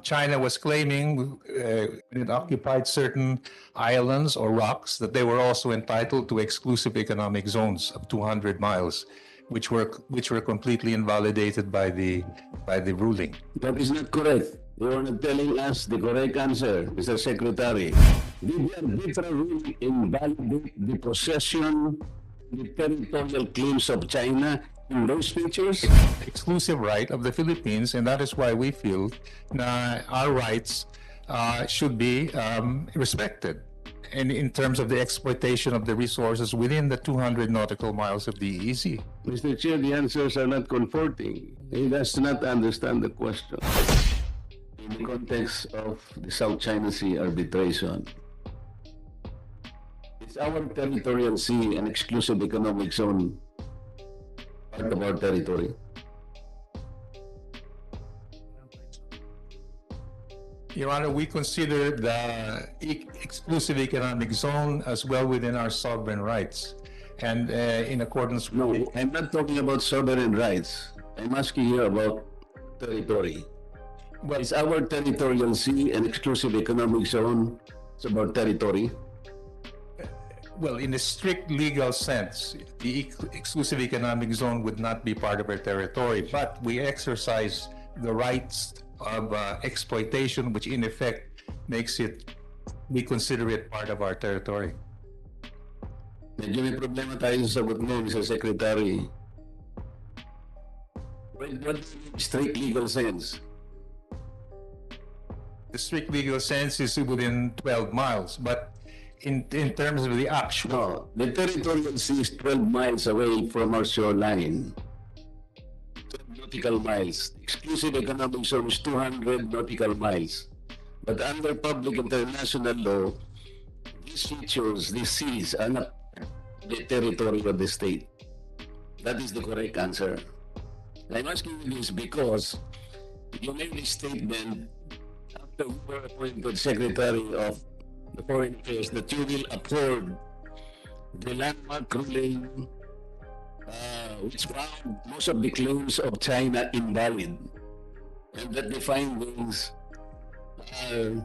China was claiming when it occupied certain islands or rocks that they were also entitled to exclusive economic zones of 200 miles, which were completely invalidated by the ruling. That is not correct. You are not telling us the correct answer, Mr. Secretary. Did the arbitral ruling invalidate the possession, the territorial claims of China in those features? Exclusive right of the Philippines, and that is why we feel our rights should be respected. And in terms of the exploitation of the resources within the 200 nautical miles of the EEZ. Mr. Chair, the answers are not comforting. He does not understand the question. In the context of the South China Sea arbitration, is our territorial sea an exclusive economic zone part of our territory? Your Honor, we consider the exclusive economic zone as well within our sovereign rights. And in accordance with... No, I'm not talking about sovereign rights. I'm asking you about territory. Well, Is our territorial sea an exclusive economic zone? It's about territory. well, in a strict legal sense, the exclusive economic zone would not be part of our territory, but we exercise the rights of exploitation, which in effect makes it, we consider it part of our territory. Medyo may problema tayo sa sagot mo, Mr. Secretary. What strict legal sense? The strict legal sense is within 12 miles, but in terms of the actual... No, the territorial sea is 12 miles away from our shoreline. 12 nautical miles. Exclusive economic zone is 200 nautical miles. But under public international law, these features, these seas, are not the territory of the state. That is the correct answer. I'm asking you this because you made a statement after we were appointed Secretary of the Foreign Affairs that you will uphold the landmark ruling which found most of the claims of China invalid and that the findings are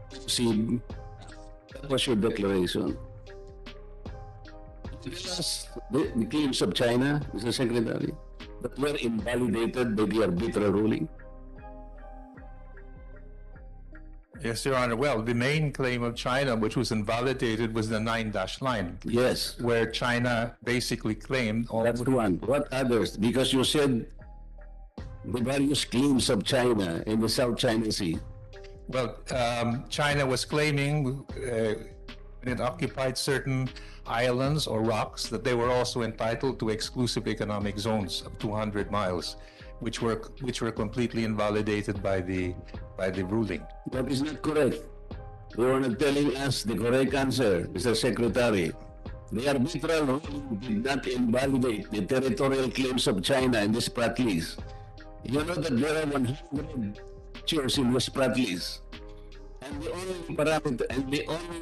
conclusive. That was your declaration. Tell us the claims of China, Mr. Secretary, that were invalidated by the arbitral ruling. Yes, Your Honor. Well, the main claim of China, which was invalidated, was the 9-dash line, Yes, where China basically claimed all... that's one. What others? Because you said the various claims of China in the South China Sea. Well, China was claiming when it occupied certain islands or rocks that they were also entitled to exclusive economic zones of 200 miles, which were completely invalidated by the ruling. That is not correct. You are not telling us the correct answer, Mr. Secretary. The arbitral ruling did not invalidate the territorial claims of China in the Spratlys. You know that there are 100 features in the Spratlys. And the only parameter and the only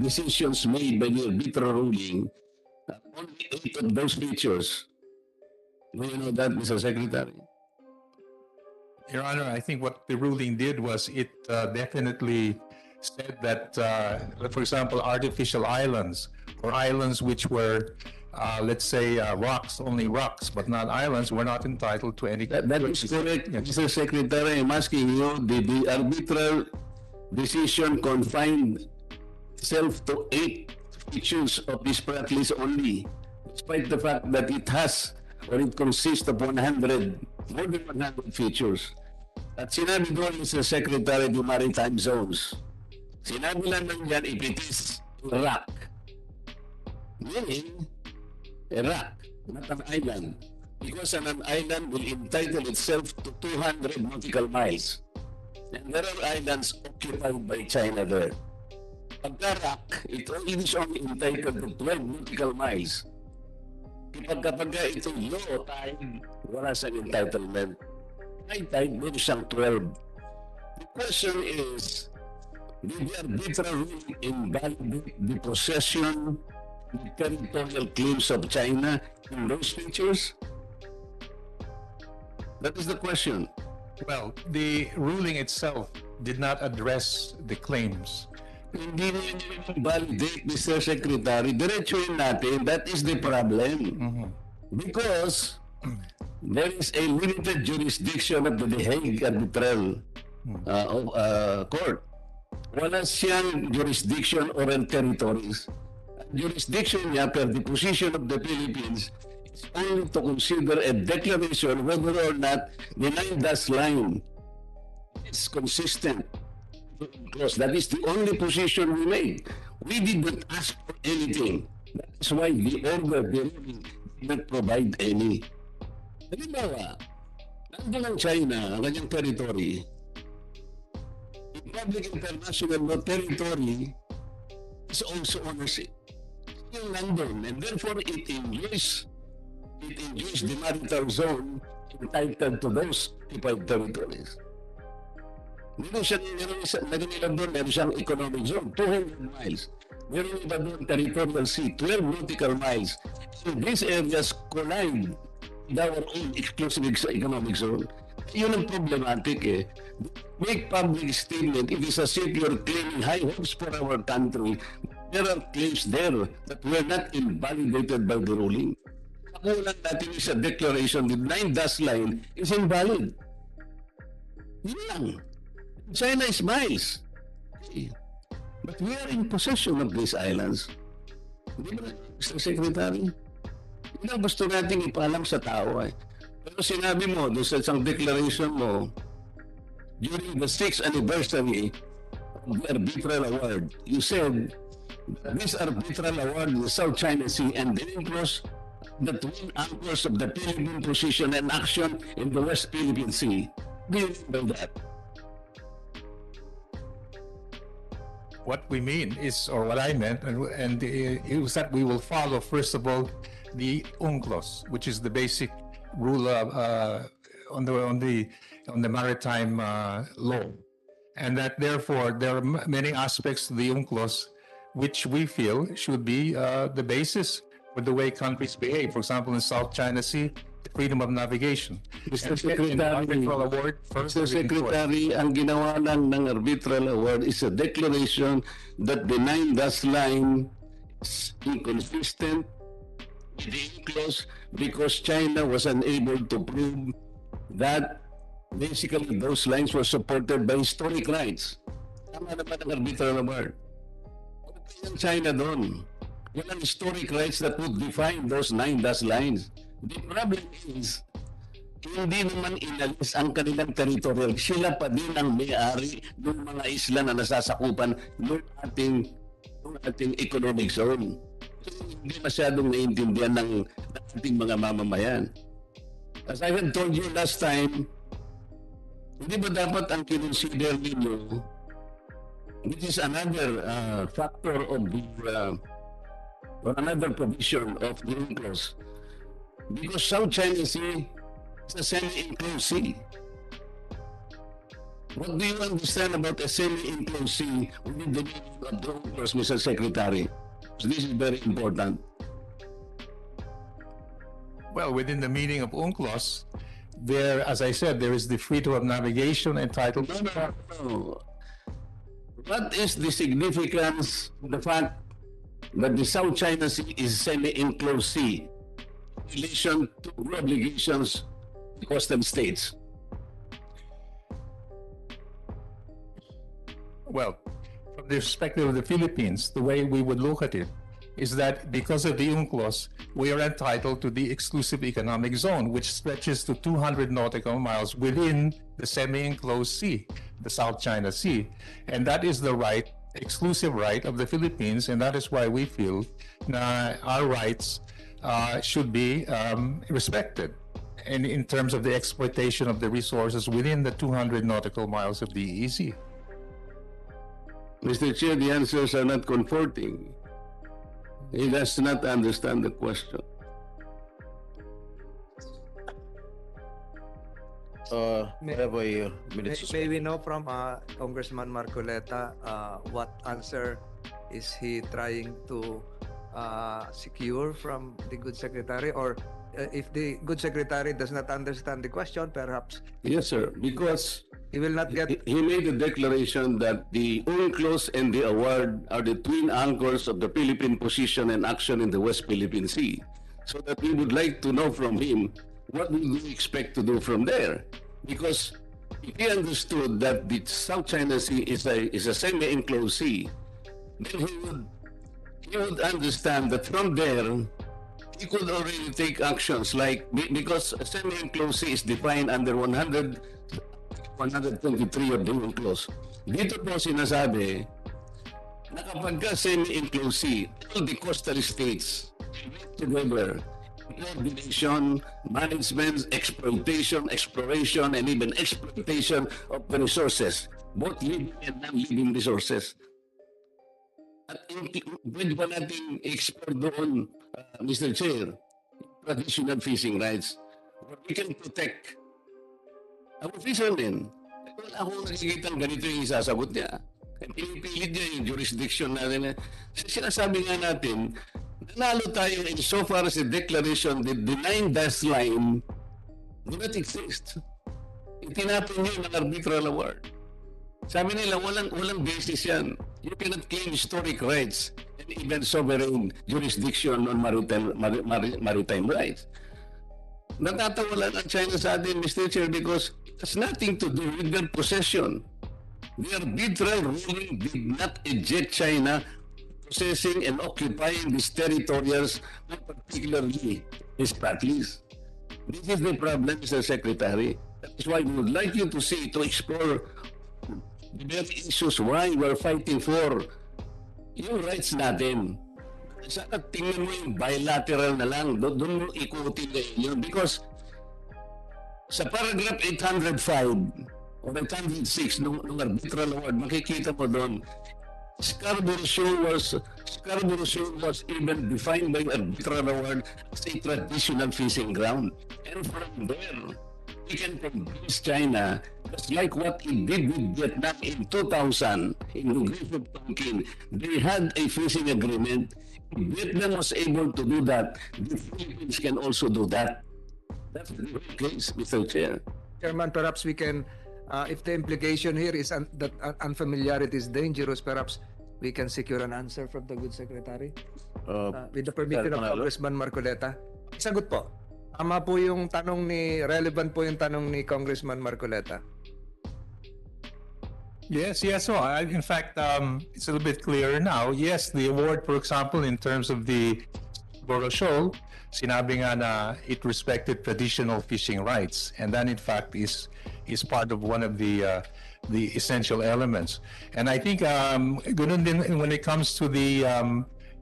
decisions made by the arbitral ruling are only 8 of those features. Do you know that, Mr. Secretary? Your Honor, I think what the ruling did was it definitely said that, for example, artificial islands or islands which were, let's say, rocks, only rocks, but not islands, were not entitled to any... That is correct, Mr. Secretary. I'm asking you, did the arbitral decision confined itself to 8 features of this Spratlys only, despite the fact that it has or it consists of 100, more than 100 features. At sinabi doon, Mr. Secretary, the maritime zones, sinabi lang dyan, if it is a rock, meaning a rock, not an island, because an island will entitle itself to 200 nautical miles. And there are islands occupied by China there. Pagka rock, it is only entitled to 12 nautical miles. Kapag ito low tide, wala siyang entitlement. High tide, meron siyang 12. The question is, did the arbitral ruling invalidate the possession, the territorial claims of China in those features? That is the question. Well, the ruling itself did not address the claims. Hindi nyo validate, Mr. Secretary. Diretsuhin natin, that is the problem. Because there is a limited jurisdiction of the Hague Arbitral Court. Wala siyang jurisdiction or territories. Jurisdiction niya per the position of the Philippines is only to consider a declaration whether or not the 9-dash line is consistent. Because that is the only position we made. We did not ask for anything. That is why the order did not provide any. Halimbawa, nandun ang China, ang kanyang territory. In public international law, territory is also ownership. Yung nandun, and therefore it enjoys the maritime zone entitled to those occupied territories. Meron siyang economic zone, 200 miles. Meron iba doon, Territorial Sea, 12 nautical miles. And these areas collide with our own exclusive economic zone. Yun ang problematic eh. Make public statement, it is as if you're claiming high hopes for our country. There are claims there that were not invalidated by the ruling. Kakulang natin is a declaration, the 9-dash line is invalid. Yun lang. China is miles. But we are in possession of these islands. Hindi ba, Mr. Secretary? Hindi na gusto natin ipaalam sa tao eh. Pero sinabi mo, doon sa isang declaration mo, during the 6th anniversary of the Arbitral Award, you said that this Arbitral Award in the South China Sea and the includes the twin anchors of the Philippine position and action in the West Philippine Sea. Do you remember that? What we mean is, or what I meant, and it was that we will follow, first of all, the UNCLOS, which is the basic rule on the maritime law, and that therefore there are many aspects to the UNCLOS which we feel should be the basis for the way countries behave. For example, in South China Sea, freedom of navigation. Mr. Secretary, ang ginawa lang ng Arbitral Award is a declaration that the 9-dash line is inconsistent with the clause because China was unable to prove that basically those lines were supported by historic rights. Tama naman ang Arbitral Award. Kung China doon, walang historic rights that would define those 9-dash lines. The problem is, hindi naman inalis ang kanilang territorial. Sila pa din ang may-ari ng mga isla na nasasakupan ng ating economic zone. So, hindi masyadong naiintindihan ng ating mga mamamayan. As I had told you last time, hindi ba dapat ang kinonsider ninyo, which is another factor of the, or another provision of the UNCLOS, because South China Sea is a semi-enclosed sea. What do you understand about a semi-enclosed sea within the meaning of the UNCLOS, Mr. Secretary? So this is very important. Well, within the meaning of UNCLOS, there, as I said, there is the freedom of navigation entitled. No. What is the significance of the fact that the South China Sea is semi-enclosed sea in relation to obligations of coastal states? Well, from the perspective of the Philippines, the way we would look at it is that because of the UNCLOS, we are entitled to the exclusive economic zone, which stretches to 200 nautical miles within the semi-enclosed sea, the South China Sea. And that is the right, exclusive right of the Philippines, and that is why we feel our rights should be respected and in terms of the exploitation of the resources within the 200 nautical miles of the EEZ. Mr. Chair, the answers are not comforting. He does not understand the question. We have a minute. May we know from Congressman Marcoleta what answer is he trying to secure from the good secretary, or if the good secretary does not understand the question, perhaps Yes, sir. Because he will not get. he made a declaration that the UNCLOS and the award are the twin anchors of the Philippine position and action in the West Philippine Sea. So that we would like to know from him, what do we expect to do from there? Because if he understood that the South China Sea is a semi-enclosed sea, then he would understand that from there, he could already take actions like, because a semi-enclosed sea is defined under 123 of the UNCLOS. Dito po sinasabi na kapag ka semi-enclosed sea, all the coastal states together, coordination, management, exploitation, exploration, and even exploitation of the resources, both living and non-living resources. At pwede ba natin explore doon, Mr. Chair, traditional fishing rights, where we can protect our fishermen. Wala akong nakikita ganito yung isasagot niya. Pinipilit niya yung jurisdiction natin. Sinasabi nga natin, nanalo tayo in so far as the declaration that the 9-dash line do not exist. Itinapon niyo ng arbitral award. Sabi nila, walang basis yan. You cannot claim historic rights and even sovereign jurisdiction on maritime rights. Natatawalan ang China sa atin, Mr. Chair, because it has nothing to do with their possession. The arbitral ruling did not eject China possessing and occupying these territorials, particularly these paddlings. This is the problem, Mr. Secretary. That is why we would like you to see, to explore the very issues why we're fighting for yung rights natin. Sana tingnan mo yung bilateral na lang, doon mo ikutin ngayon yun. Because sa paragraph 805 or 806 nung arbitral award, makikita mo doon, Scarborough Shoal was even defined by arbitral award as a traditional fishing ground. And from there, we can convince China, just like what it did with Vietnam in 2000, in the Gulf of Tonkin, they had a fishing agreement. If Vietnam was able to do that, the Philippines can also do that. That's the case, Mr. Chair. Chairman, perhaps we can, if the implication here is that unfamiliarity is dangerous, perhaps we can secure an answer from the good secretary. With the permission of Congressman Marcoleta. Sagot po. Tama po yung tanong relevant po yung tanong ni Congressman Marcoleta. Yes. So in fact, it's a little bit clearer now. Yes, the award, for example, in terms of the Scarborough Shoal, sinabi nga na it respected traditional fishing rights, and that in fact is part of one of the essential elements. And I think ganun din when it comes to the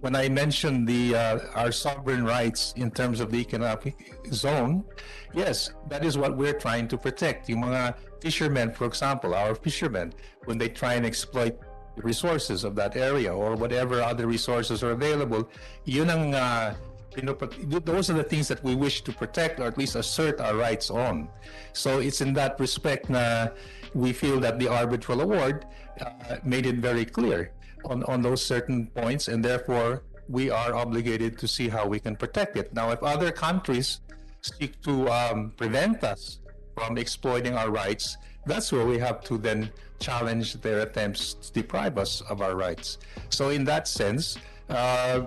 when I mentioned our sovereign rights in terms of the economic zone, yes, that is what we're trying to protect. Yung mga fishermen, for example, our fishermen, when they try and exploit the resources of that area or whatever other resources are available, yun ang those are the things that we wish to protect or at least assert our rights on. So it's in that respect na we feel that the arbitral award made it very clear on those certain points, and therefore we are obligated to see how we can protect it. Now, if other countries seek to prevent us from exploiting our rights, that's where we have to then challenge their attempts to deprive us of our rights. So in that sense,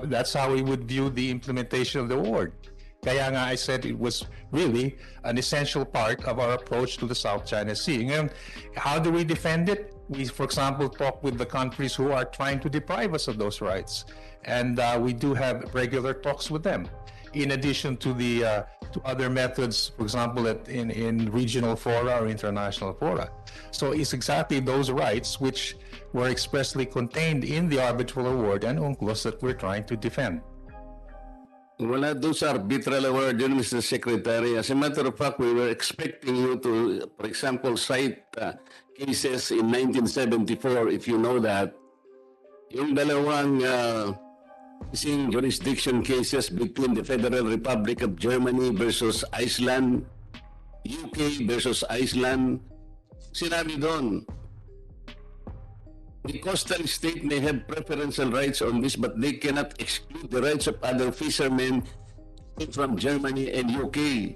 that's how we would view the implementation of the award. Kaya nga I said it was really an essential part of our approach to the South China Sea. Ngayon, how do we defend it? We, for example, talk with the countries who are trying to deprive us of those rights. And we do have regular talks with them. In addition to the to other methods, for example, in regional fora or international fora. So it's exactly those rights which were expressly contained in the arbitral award and UNCLOS that we're trying to defend. Wala doon sa arbitral award yun, Mr. Secretary. As a matter of fact, we were expecting you to, for example, cite cases in 1974, if you know that. Yung dalawang fishing jurisdiction cases between the Federal Republic of Germany versus Iceland, UK versus Iceland, sinabi doon, the coastal state may have preferential rights on this, but they cannot exclude the rights of other fishermen from Germany and UK.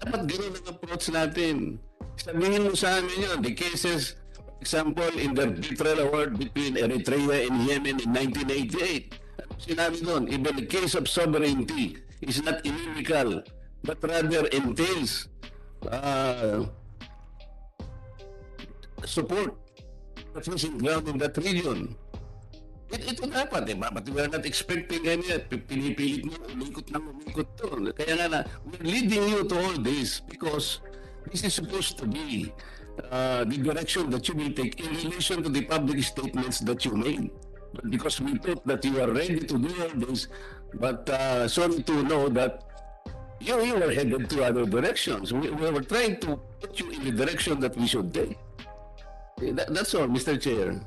Dapat gano'n ang approach natin. Sabihin mo sa amin yun, the cases, for example, in the arbitral award between Eritrea and Yemen in 1988. Sinabi doon, even the case of sovereignty is not inimical, but rather entails support the facing ground in that region. Ito dapat, but we are not expecting any, pinipilit mo, umikot to. Kaya nga na, we're leading you to all this because this is supposed to be the direction that you will take in relation to the public statements that you made. But because we thought that you are ready to do all this, but sorry to know that you were headed to other directions. We were trying to put you in the direction that we should take. That's all, Mr. Chair.